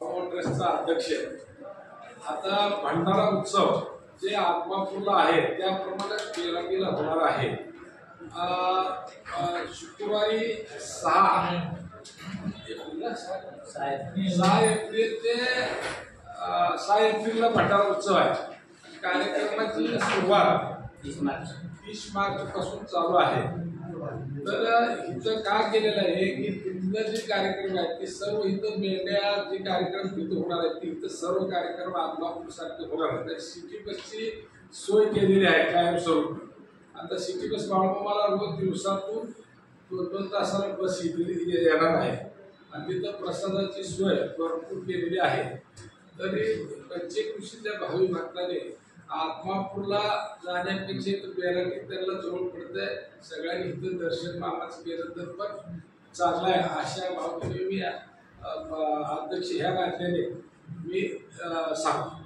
ट्रस्टचा अध्यक्ष आहे. आता भंडारा उत्सव जे आत्मापूरला आहे त्याप्रमाणे बेळगावीला होणार आहे. शुक्रवारी 6 एप्रिलला भंडारा उत्सव आहे. कार्यक्रमाची सुरुवात 30 मार्च पासून चालू आहे. तर इथं का केलेलं आहे की तिथलं जे कार्यक्रम आहेत ते सर्व इथं मेंढ्या जे कार्यक्रम तिथं होणार आहेत इथं सर्व कार्यक्रम आत्मापूरसारखे होणार आहेत. तर सिटी बसची सोय केलेली आहे कायमस्वरूपी. आता सिटी बस बाळमामाला रोज दिवसातून 2 तासाला बस येणार आहे आणि तिथं प्रसादाची सोय भरपूर केलेली आहे. तरी पंचकृषीच्या भावी भक्ताने आत्मापूरला जाण्यापेक्षा इथं बेळगावी त्यांना जवळ पडतंय. सगळ्यांनी इथं दर्शन मामाचं केलं तर पण चांगलं आहे अशा भावनेने मी अध्यक्ष ह्या नात्याने मी सांगतो.